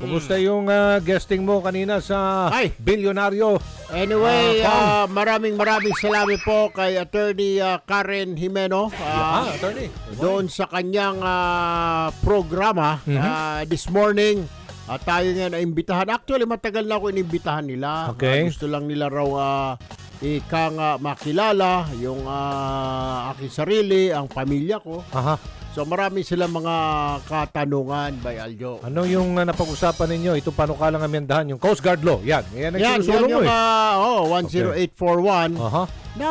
Kumusta yung guesting mo kanina sa Ay. Bilyonaryo? Anyway, Kong. maraming salamat po kay Attorney Karen Jimeno attorney. doon sa kanyang programa this morning. Tayo nga naimbitahan. Actually, matagal na ako inimbitahan nila. Okay. Gusto lang nila raw makilala yung aking sarili, ang pamilya ko. Aha. So marami silang mga katanungan by Aljo. Ano yung napag-usapan ninyo? Ito panukalang amendahan, yung Coast Guard Law. Yan ang Yan sinusulong mo yung eh. 10841 Aha. na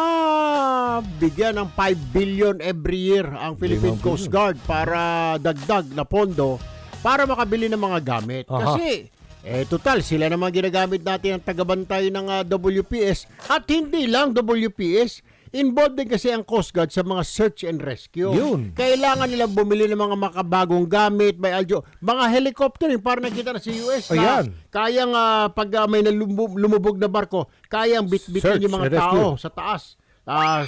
bigyan ng 5 billion every year ang Philippine 5 Coast Guard para dagdag na pondo para makabili ng mga gamit. Aha. Kasi total sila naman ginagamit natin ang tagabantay ng WPS at hindi lang WPS. Involved din kasi ang Coast Guard sa mga search and rescue. Yun. Kailangan nilang bumili ng mga makabagong gamit, by Aljo. Mga helicopter, yung parang nakita na sa US na Ayan. kayang pag may lumubog na barko, kayang bitbitin Search yung mga and rescue. tao sa taas.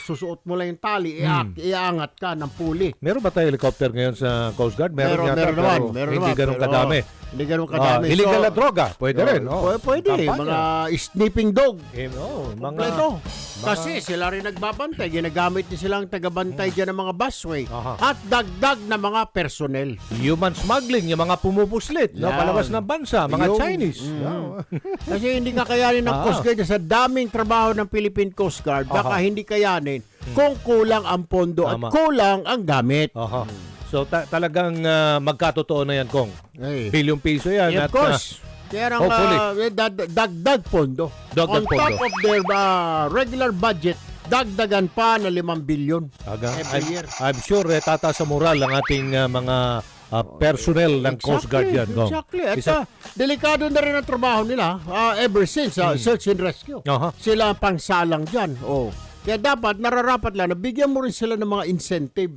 Susuot mo lang yung tali, iaangat ka ng puli. Meron ba tayo helicopter ngayon sa Coast Guard? Meron yata, naman, pero meron hindi naman, ganun pero, kadami. Hindi ganun kadami. Illegal na droga, pwede rin. Pwede. Kampanya. Mga sniffing dog. Mga Kompleto. Kasi sila rin nagbabantay. Ginagamit niya silang tagabantay dyan ng mga busway. Aha. At dagdag na mga personnel. human smuggling, yung mga pumupuslit, Yan. palabas ng bansa, mga Yung- Chinese. Kasi hindi ka kayanin ng Coast Guard. Sa daming trabaho ng Philippine Coast Guard, baka hindi kayanin kung kulang ang pondo Tama. at kulang ang gamit. Aha. So talagang magkatotoo na yan, Kong. Ay. Bilyong piso yan. Yeah, at, of course. Kaya nang hopefully. dagdag pondo. Dagdag On pondo. top of their regular budget, dagdagan pa na 5 billion every year. I'm sure tataas sa moral ang ating mga personnel ng Coast Guard yan, Kong. Exactly. At delikado na rin ang trabaho nila ever since search and rescue. Aha. Sila ang pangsalang dyan. Kaya dapat, nararapat lang, bigyan mo rin sila ng mga incentive.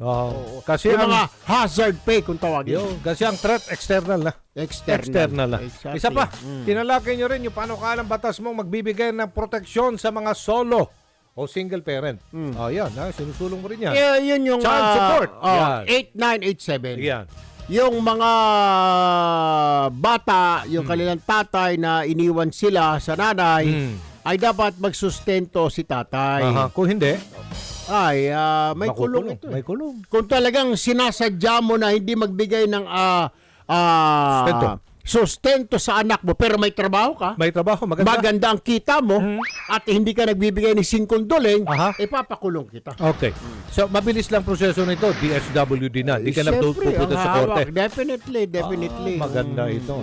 Kasi Yung ang mga hazard pay kung tawagin. kasi ang threat external na. External na. Exactly. Isa pa, tinalakay nyo rin yung panukalang batas mong magbibigay ng proteksyon sa mga solo o single parent. Yan, sinusulong mo rin yan. Yun yung Child support. Yan. 8987. Yan. Yung mga bata, yung kanilang tatay na iniwan sila sa nanay, ay dapat magsustento si tatay. Aha. Kung hindi, Ay, may kulong ito. May kulong. Kung talagang sinasadya mo na hindi magbigay ng sustento sa anak mo pero may trabaho ka, May trabaho, maganda. maganda ang kita mo at hindi ka nagbibigay ng 5 doling, Aha. ipapakulong kita. Okay. So, mabilis lang proseso nito. DSWD na. Di ka na Siyempre, pupunta ang sa korte. hawak. Definitely. Maganda ito.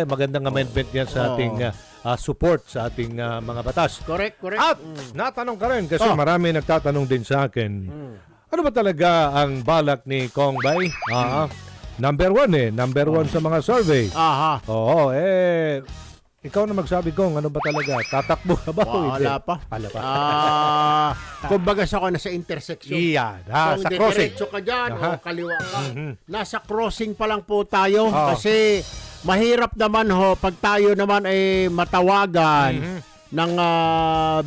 Magandang amendment yan sa ating support sa ating mga batas. Correct. At natanong ka rin kasi marami nagtatanong din sa akin. Ano ba talaga ang balak ni Kong Bay? Number one sa mga survey. Aha. Oo, ikaw na magsabi, Kong, ano ba talaga? Tatakbo ka ba o hindi? Wala pa. Wala pa. Kumbaga sa nasa intersection. Iyan, Kung sa crossing. diretso ka dyan o kaliwa ka. Nasa crossing pa lang po tayo kasi mahirap naman pag tayo naman ay matawagan ng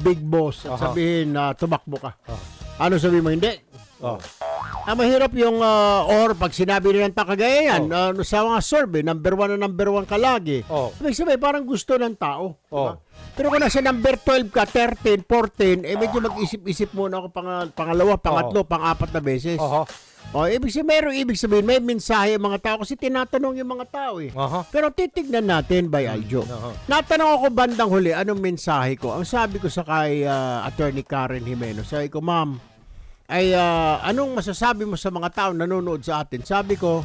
big boss at sabihin na tumakbo ka. Ano sabihin mo? Hindi. Mahirap yung or pag sinabi nilang kagaya yan sa mga survey, number one ka lagi. Ibig sabihin, parang gusto ng tao. Diba? Pero kung nasa number 12 ka, 13, 14, medyo mag-isip-isip muna ako pangalawa, pangatlo, pang-apat na beses. Ibig sabihin, may mensahe ang mga tao kasi tinatanong yung mga tao eh. Pero titignan natin, by Aljo. Natanong ako bandang huli, anong mensahe ko? Ang sabi ko sa kay Attorney Karen Jimeno, sabi ko, ma'am, ay anong masasabi mo sa mga tao nanonood sa atin? Sabi ko,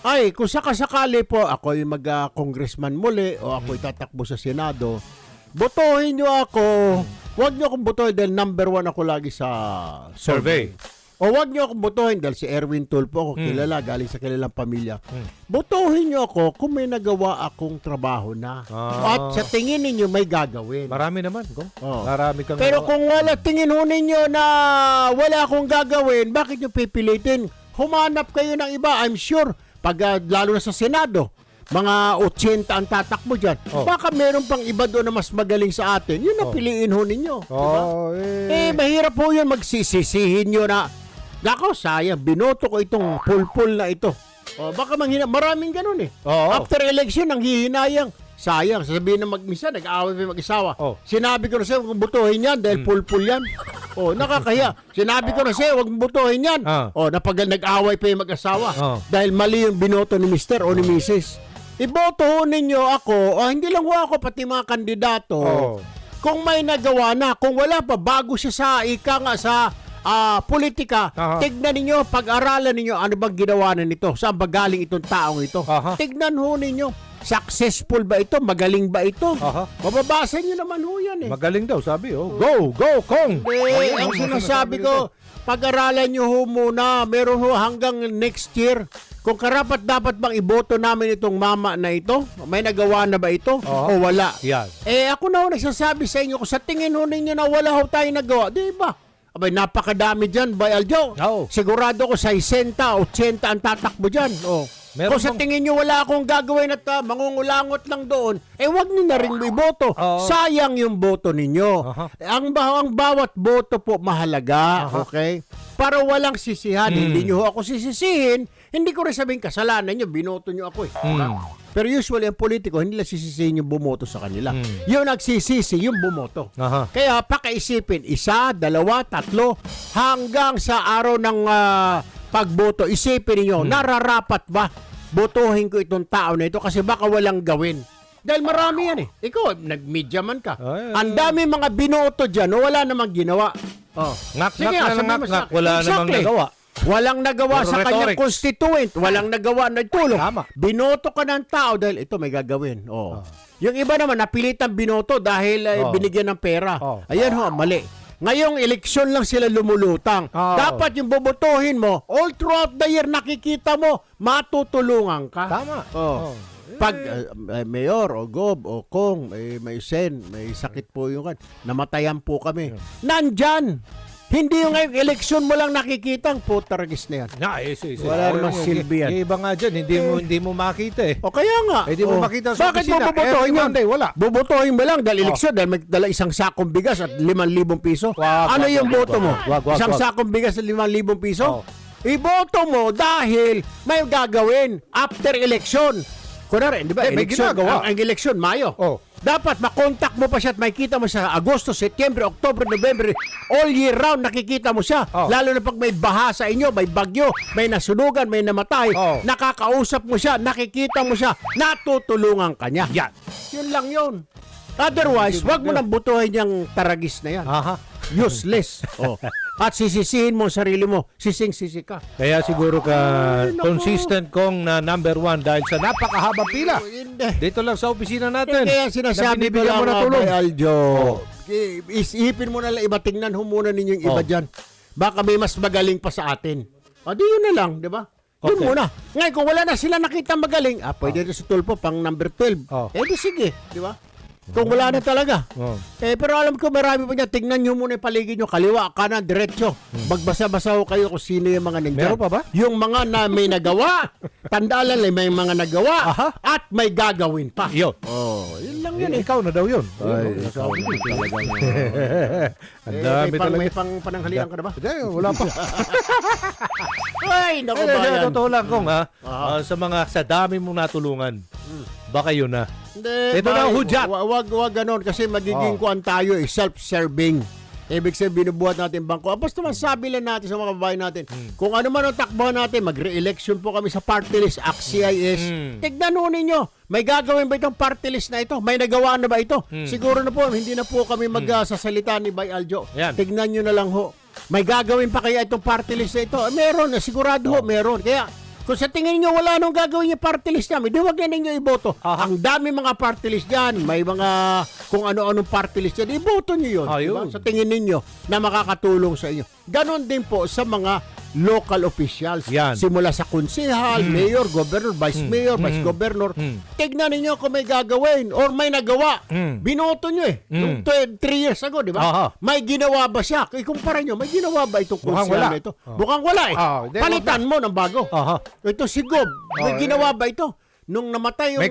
kung sakasakali po ako yung mag-congressman muli o ako itatakbo sa Senado, botohin nyo ako. Huwag nyo akong botohin dahil number 1 ako lagi sa survey. O wag nyo akong botohin dahil si Erwin Tulfo ako kilala, galing sa kilalang pamilya. Botohin nyo ako kung may nagawa akong trabaho na. At sa tingin ninyo may gagawin. Marami naman, Kong. Marami kang Pero kung wala, tingin ho ninyo na wala akong gagawin, bakit nyo pipilitin? Humanap kayo ng iba, I'm sure. Pag lalo na sa Senado, mga 80 ang tatakbo dyan. Baka meron pang iba doon na mas magaling sa atin. Yun na piliin ho ninyo. Diba? Mahirap ho yun magsisisihin nyo na, nako, sayang, binoto ko itong pulpul na ito. Baka maraming ganun eh. Oo. After election, ang hihinayang. Sayang, sasabihin na mag-misa, nag-aaway pa mag-isawa. Oh. Sinabi ko na sa'yo, huwag mong butuhin yan dahil pulpul yan. Nakakahiya. Sinabi ko na sa'yo, huwag mong butuhin yan. Nag-aaway pa yung mag-asawa. Dahil mali yung binoto ni Mr. o ni Mrs. Iboto ho ninyo ako, hindi lang ho ako, pati mga kandidato. Kung may nagawa na, kung wala pa, bago siya sa politika, tignan ninyo, pag-aralan ninyo, ano bang ginawa na nito? Saan ba galing itong taong ito? Tignan ho ninyo. Successful ba ito? Magaling ba ito? Mababasa nyo naman ho yan eh. Magaling daw, sabi. Go, Kong! Ang sinasabi ko, pag-aralan nyo ho muna. Meron ho hanggang next year. Kung karapat dapat bang iboto namin itong mama na ito? May nagawa na ba ito? O wala? Yan. Ako na ho nagsasabi sa inyo, kung sa tingin ho ninyo na wala ho tayo nagawa, di ba? Abay, napakadami dyan, Bay Aljo. Sigurado ko 60, 80 ang tatakbo dyan. Kung sa tingin nyo wala akong gagawin at mangungulangot lang doon, wag nyo na rin iboto. Sayang yung boto ninyo. Ang bawat boto po mahalaga, okay? Para walang sisihan. Hindi nyo ako sisisihin. Hindi ko rin sabihin kasalanan nyo, binoto nyo ako eh. Pero usually ang politiko, hindi nila sisisihin yung bumoto sa kanila. Yung nagsisisi, yung bumoto. Kaya pakaisipin, 1, 2, 3, hanggang sa araw ng pagboto, isipin niyo, nararapat ba botohin ko itong tao na ito kasi baka walang gawin. Dahil marami yan eh. Ikaw, nag-media man ka. Ang dami mga binoto dyan, wala namang ginawa. Ngak wala namang nagawa. Walang nagawa sa kanyang constituent. Walang nagawa na tulong. Binoto ka ng tao dahil ito may gagawin. Yung iba naman, napilitan binoto dahil binigyan ng pera. Ayan ho, mali. Ngayong eleksyon lang sila lumulutang. Dapat yung bobotohin mo, all throughout the year nakikita mo, matutulungan ka. Tama. Pag mayor o gob o kong, may sen, may sakit po yung namatayan po kami. Nandyan. Hindi yung ngayong eleksyon mo lang nakikita ang putaragis na yan. Wala namang silbi yan. Yung iba nga dyan, hindi mo makita eh. Kaya nga. Hindi mo makita sa bakit mo bobotohin yan? Wala. Bobotohin mo lang dahil eleksyon, dahil may dala isang sakong bigas at 5,000 piso. Ano yung boto mo? Isang sakong bigas at 5,000 piso? Iboto mo dahil may gagawin after election. Kunwari, di ba? May ginagawa. Ang eleksyon, Mayo. Dapat makontak mo pa siya at makikita mo sa Agosto, Setyembre, Oktobre, November, all year round nakikita mo siya. Lalo na pag may baha sa inyo, may bagyo, may nasunugan, may namatay, nakakausap mo siya, nakikita mo siya, natutulungan ka niya. Yan. Yun lang yun. Otherwise, wag mo nang butuhin yung taragis na yan. Useless. At sisisihin mo ang sarili mo, sising-sisi ka. Kaya siguro ka consistent kong na number 1 dahil sa napakahabang pila. Dito lang sa opisina natin. Kaya sinasabi ko lang Bay Aljo, isipin mo na lang iba, tingnan ho muna ninyo yung iba dyan. Baka may mas magaling pa sa atin. Di yun na lang, di ba? Yun muna. Ngayon, kung wala na sila nakita magaling, pwede na si Tulfo pang number 12. Di sige, di ba? Kung wala na talaga. Pero alam ko marami pa niya. Tingnan nyo muna yung paligid nyo. Kaliwa, kanan, diretso. Magbasa-basa ko kayo kung sino yung mga nandiyan. Meron pa ba? Yung mga na may nagawa. Tandaan lang, may mga nagawa. At may gagawin pa. Yun. Yun lang yun eh. Ikaw na daw yun. Ikaw na talaga. Ang dami talaga. May pananghalian ka na ba? Wala pa. Ay, naku ba yan? Totoo lang kong sa dami mong natulungan. Baka yun na. Hindi, ito na ang hudyat. Wag ganon kasi magiging kuan tayo self-serving. Ibig sabihin, binubuhat natin bangko. Basta masabi lang natin sa mga kababayan natin, kung ano man ang takbo natin, mag-re-election po kami sa party list, ACT-CIS. Tignan ho ninyo, may gagawin ba itong party list na ito? May nagawa na ba ito? Siguro na po, hindi na po kami magsasalita ni Bay Aljo. Tignan nyo na lang ho. May gagawin pa kaya itong party list na ito? Meron, sigurado ho, meron. Kaya, kung sa tingin nyo wala nung gagawin yung party list namin, di wag na ninyo iboto. Ang dami mga party list dyan, may mga kung ano-anong party list dyan, iboto nyo yun. Diba? Sa tingin ninyo na makakatulong sa inyo. Ganon din po sa mga local officials. Simula sa konsehal, mayor, governor, vice mayor, vice governor. Tignan ninyo kung may gagawin or may nagawa. Binoto nyo eh. Yung 3 years ago, di ba? May ginawa ba siya? Ikumpara nyo, may ginawa ba itong konsehal na ito? Mukhang wala eh. Palitan mo ng bago. Ito si Gob, may ginawa ba ito? Nung namatay yung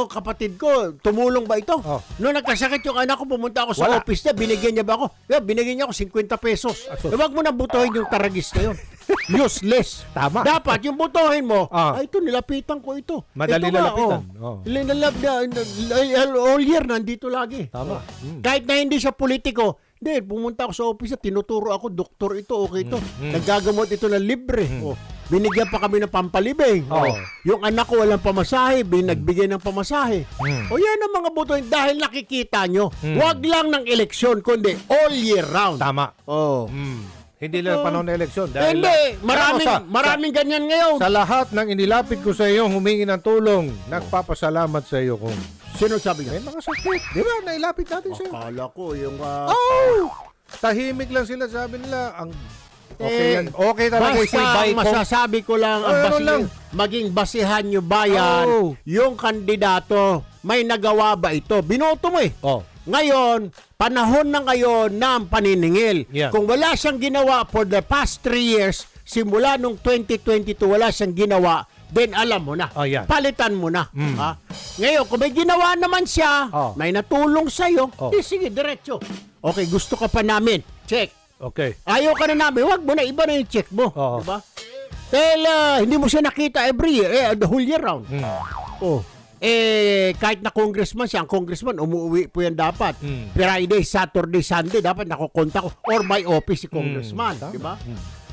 kapatid ko, tumulong ba ito? Nung nagkasakit yung anak ko, pumunta ako sa office niya, binigyan niya ba ako? Binigyan niya ako 50 pesos. Huwag mo nang butuhin yung taragis na yun. Useless. Tama. Dapat yung botohin mo, Ah. ay ito, nilapitan ko ito. Madali Ito nga, lalapitan. all year, nandito lagi. Tama. Kahit na hindi siya politiko, hindi, pumunta ako sa office, tinuturo ako, doktor ito, okay ito. Nagagamot ito na libre. Oh, binigyan pa kami ng pampalibing. Oo. Yung anak ko walang pamasahe, nagbigay ng pamasahe. O yan ang mga botohin dahil nakikita nyo. Wag lang ng eleksyon, kundi all year round. Tama. Oh. Hindi lang panahon ng eleksyon. Dahil, Hindi, Sa- maraming ganyan ngayon. Sa lahat ng inilapit ko sa iyo, humingi ng tulong, nagpapasalamat sa iyo kung Sino sabi nga? may mga sakit. Di ba? Nailapit natin sa iyo. Akala ko yung... Oh! Tahimik lang sila, sabi nila. Ang okay yan. Okay talaga si Basta Baiko. masasabi ko lang, ang Ano lang? maging basihan nyo ba yan, Oh. yung kandidato, may nagawa ba ito? Binoto mo eh. Oh. Ngayon, panahon na ngayon ng paniningil. Yeah. Kung wala siyang ginawa for the past 3 years, simula nung 2022 wala siyang ginawa, then alam mo na. Oh, yan. Palitan mo na. Ha? Ngayon, kung may ginawa naman siya, Oh. may natulong sa'yo, Oh. sige, diretso. Okay, gusto ka pa namin. Check. Okay. Ayaw ka na namin, wag mo na, iba na yung check mo. Oo. Diba? Dahil hindi mo siya nakita every year, the whole year round. Oh. Kahit na congressman siya, ang congressman, umuwi po yan dapat. Friday, Saturday, Sunday, dapat nakukontak ko. Or my office si congressman. Diba?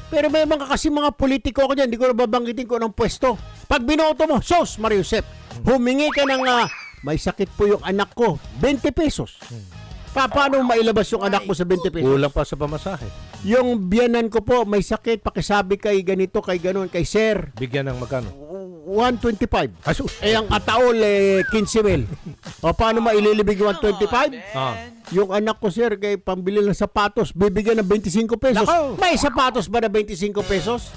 Pero may mga politiko ako dyan, hindi ko na babanggitin ko ng pwesto. Pag binoto mo, sos, Mariusep, humingi ka ng, may sakit po yung anak ko, 20 pesos. Paano mailabas yung anak mo sa 20 pesos? Kulang pa sa pamasahe. Yung biyanan ko po, may sakit, pakisabi kay ganito, kay ganon, kay sir, Bigyan ng magkano? 125. Asus. Ang ataol, 15 mil. O paano maililibig yung 125? Yung anak ko, sir, kay pambili ng sapatos, bibigyan ng 25 pesos. Nako! May sapatos ba na 25 pesos?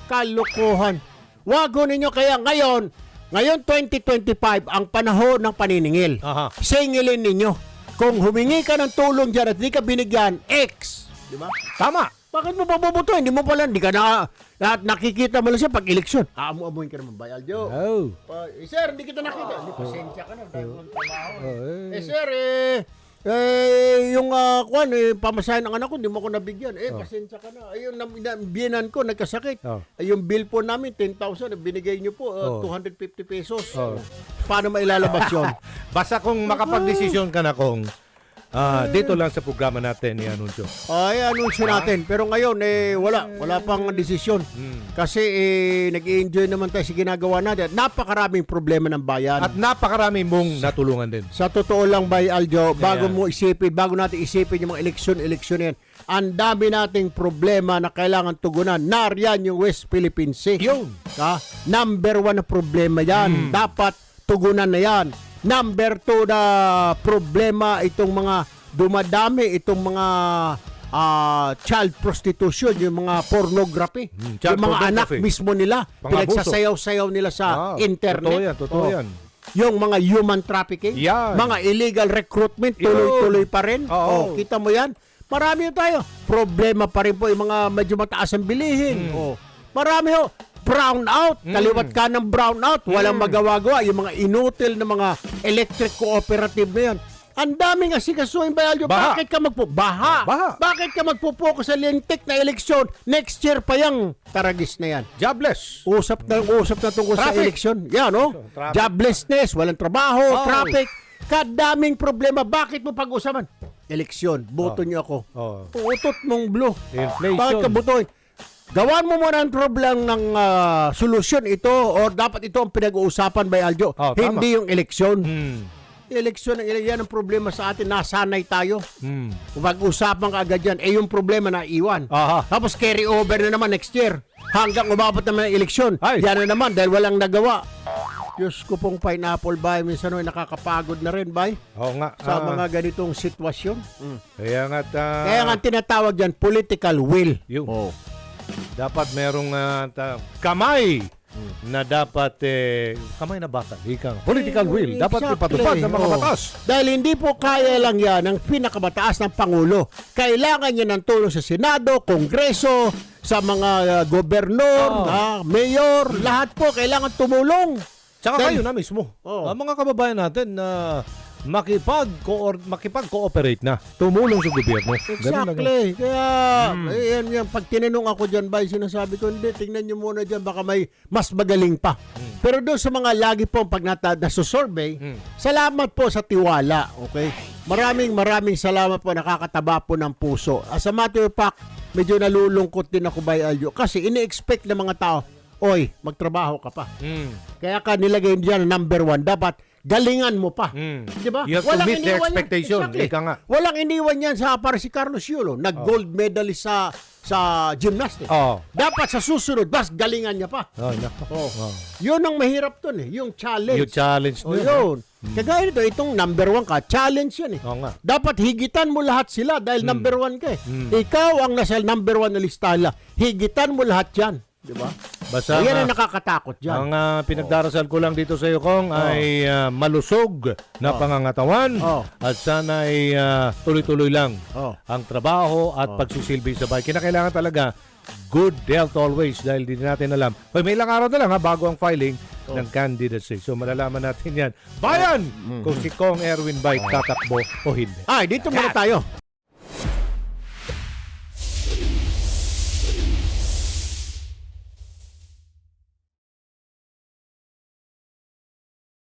Kalokohan. Wag ho ninyo, kaya ngayon 2025, ang panahon ng paniningil. Aha. Singilin ninyo. Kung humingi ka ng tulong dyan at di ka binigyan, X. Di ba? Tama. Bakit mo pabubuto? Hindi mo pala, hindi ka nakikita mo lang siya pag eleksyon. Aamu-amuin ka naman, Bayaljo. Oh. Sir, hindi kita nakita. Hindi, pasensya ka na. Dahil kung trabaho. eh. Sir, yung pamasahin ng anak ko, hindi mo ko nabigyan. Pasensya ka na. Ayun, biyanan ko, nagkasakit. Oh. Yung bill po namin, 10,000. Binigay nyo po, 250 pesos. Oh. Paano mailalabas yun? Basta kung makapag-desisyon ka na kung dito lang sa programa natin i-anunsyo. Ay, anunsyo natin. Pero ngayon, wala pang desisyon. Kasi nag-i-enjoy naman tayo sa ginagawa natin. At napakaraming problema ng bayan. At napakarami mong natulungan din. Sa totoo lang, Bay Aljo, bago natin isipin yung mga eleksyon yan, ang dami nating problema na kailangan tugunan. Nariyan yung West Philippine Sea. Yun. Number 1 na problema yan. Dapat tugunan na yan. Number 2 na problema, itong mga dumadami, itong mga child prostitution, yung mga pornography. Child Yung mga anak pornography. mismo nila, Mga pinagsasayaw-sayaw nila sa internet. Totoo yan. Yung mga human trafficking, Yan. mga illegal recruitment, tuloy-tuloy pa rin. Oo. Kita mo yan? Marami tayo. Problema pa rin po yung mga medyo mataas ang bilihin. Marami ho. Brown out, kaliwat ka ng brown out, walang magawa-gawa, yung mga inutil na mga electric cooperative na yan. Ang daming asikasuhin, Bayaljo. Baha. Bakit ka Baha. Bakit ka magpupokus sa lintik na eleksyon? Next year pa yung taragis na yan. Jobless. Usap na tungkol sa Traffic. eleksyon. Yan, Traffic. Joblessness, walang trabaho, Oh. traffic. Kadaming problema. Bakit mo pag-usapan? Eleksyon. Boto niyo ako. Uutot mong blue. Inflation. Bakit ka botohin? Gawan mo muna ang problem ng solusyon ito or dapat ito ang pinag-uusapan, by Aljo. Tama. Hindi yung eleksyon. Eleksyon, yan ang problema sa atin. Nasanay tayo. Kung pag-usapan ka agad yan, yung problema na iwan. Aha. Tapos carry over na naman next year. Hanggang umabot naman ang eleksyon. Ay. Yan na naman dahil walang nagawa. Diyos ko pong pineapple bay. Minsan nakakapagod na rin, bay. Oo nga. Sa mga ganitong sitwasyon. Kaya nga, Kaya nga tinatawag dyan, political will. yun. Dapat merong kamay na dapat kamay na bakal. Political will. Dapat Exactly. ipatupad ng mga batas. Dahil hindi po kaya lang yan ng pinakamataas ng Pangulo. Kailangan niya ng tulong sa Senado, Kongreso, sa mga gobernor, mayor, lahat po kailangan tumulong. Tsaka Dahil- kayo na mismo. Oo. Ang mga kababayan natin na makipag-cooperate na. Tumulong sa gobyerno. Ganun lang yan. Exactly. Kaya, yan, pag tinanong ako dyan, ba, sinasabi ko, hindi, tingnan nyo muna dyan, baka may mas magaling pa. Pero doon sa mga lagi po, pag nasusurvey, salamat po sa tiwala, okay? Maraming salamat po, nakakataba po ng puso. As a matter of fact, medyo nalulungkot din ako, Bay Aljo, kasi ini-expect ng mga tao, oy, magtrabaho ka pa. Kaya ka nilagay diyan number 1, dapat galingan mo pa. Di ba? You have to meet the expectation. Ika nga. Walang iniwan yan para si Carlos Yulo, nag-gold medalist sa gymnastics. Dapat sa susunod, bas galingan niya pa. Yun ang mahirap dun yung challenge. Yung challenge na. Yun. Kagaya nito, itong number 1 ka, challenge yan nga. Dapat higitan mo lahat sila dahil number 1 ka Ikaw ang nasa number 1 na listahan. Higitan mo lahat yan. Di ba? Basta yan ang nakakatakot dyan. Ang pinagdarasal ko lang dito sa iyo, Kong, ay malusog na pangangatawan at sana ay tuloy-tuloy lang ang trabaho at pagsisilbi sa bahay. Kinakailangan talaga good health always dahil di natin alam. May ilang araw na lang bago ang filing ng candidacy. So malalaman natin yan. Bayan! Kung si Kong Erwin Bay tatakbo o hindi. Dito muna tayo.